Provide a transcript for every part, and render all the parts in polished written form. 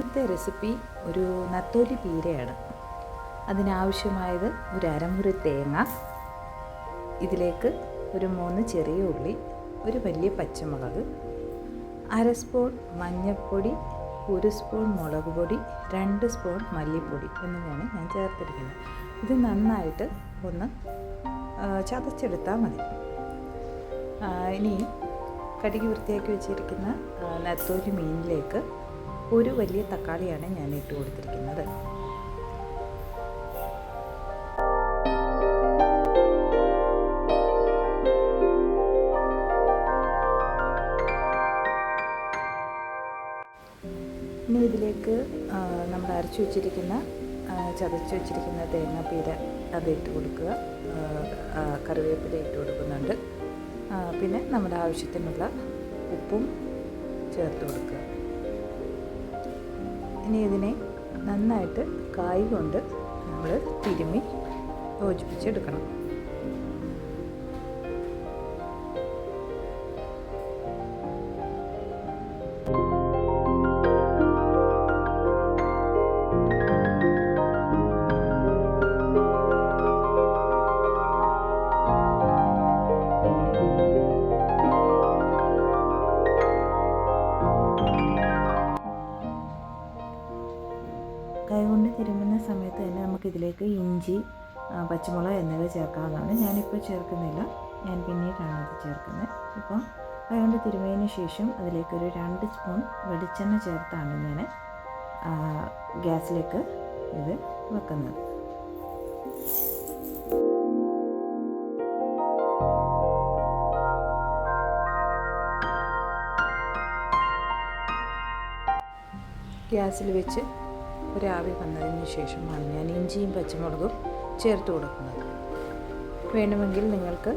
ഇന്നത്തെ റെസിപ്പി ഒരു നത്തോലി പീരയാണ്. അതിനാവശ്യമായത് ഒരു അരമുറി തേങ്ങ, ഇതിലേക്ക് ഒരു 3 ചെറിയ ഉള്ളി, ഒരു വലിയ പച്ചമുളക്, 1/2 സ്പൂൺ മഞ്ഞൾപ്പൊടി, 1 സ്പൂൺ മുളക് പൊടി, 2 സ്പൂൺ മല്ലിപ്പൊടി എന്നിവയാണ് ഞാൻ ചേർത്തിരിക്കുന്നത്. ഇത് നന്നായിട്ട് ഒന്ന് ചതച്ചെടുത്താൽ മതി. ഇനി കഴുകി വൃത്തിയാക്കി വെച്ചിരിക്കുന്ന നത്തോലി മീനിലേക്ക് ഒരു വലിയ തക്കാളിയാണ് ഞാൻ ഇട്ട് കൊടുത്തിരിക്കുന്നത്. ഇനി ഇതിലേക്ക് നമ്മൾ അരച്ചു വെച്ചിരിക്കുന്ന ചതച്ച് വെച്ചിരിക്കുന്ന തേങ്ങാപ്പീര അതിട്ട് കൊടുക്കുക. കറിവേപ്പില ഇട്ട് കൊടുക്കുന്നുണ്ട്. പിന്നെ നമ്മുടെ ആവശ്യത്തിനുള്ള ഉപ്പും ചേർത്ത് കൊടുക്കുക. ഇനി ഇതിനെ നന്നായിട്ട് കായ് കൊണ്ട് നമ്മൾ തിരുമ്മി യോജിപ്പിച്ചെടുക്കണം. കൈകൊണ്ട് തിരുമുന്ന സമയത്ത് തന്നെ നമുക്കിതിലേക്ക് ഇഞ്ചി, പച്ചമുളക് എന്നിവ ചേർക്കാവുന്നതാണ്. ഞാനിപ്പോൾ ചേർക്കുന്നില്ല, ഞാൻ പിന്നീടാണ് അത് ചേർക്കുന്നത്. ഇപ്പം കൈകൊണ്ട് തിരുമിയതിന് ശേഷം അതിലേക്കൊരു 2 സ്പൂൺ വെളിച്ചെണ്ണ ചേർത്താണ് ഞാൻ ഗ്യാസിലേക്ക് ഇത് വെക്കുന്നത്. ഗ്യാസിൽ വെച്ച് ഒരാവി വന്നതിന് ശേഷമാണ് ഞാൻ ഇഞ്ചിയും പച്ചമുളകും ചേർത്ത് കൊടുക്കുന്നത്. വേണമെങ്കിൽ നിങ്ങൾക്ക്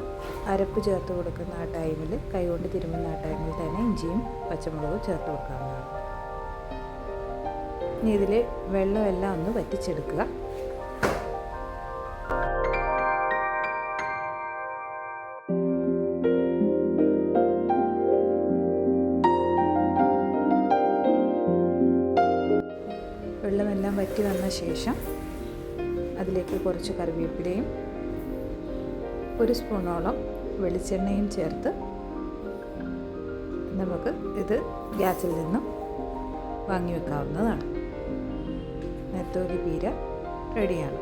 അരപ്പ് ചേർത്ത് കൊടുക്കുന്ന ആ ടൈമിൽ, കൈകൊണ്ട് തിരുമുന്ന ആ ടൈമിൽ തന്നെ ഇഞ്ചിയും പച്ചമുളകും ചേർത്ത് കൊടുക്കാവുന്നതാണ്. ഇനി ഇതിൽ വെള്ളമെല്ലാം ഒന്ന് വറ്റിച്ചെടുക്കുക. വെള്ളമെല്ലാം വറ്റി വന്ന ശേഷം അതിലേക്ക് കുറച്ച് കറിവേപ്പിലയും 1 സ്പൂണോളം വെളിച്ചെണ്ണയും ചേർത്ത് നമുക്ക് ഇത് ഗ്യാസിൽ നിന്നും വാങ്ങി വെക്കാവുന്നതാണ്. നെത്തോലി പീര റെഡിയാണ്.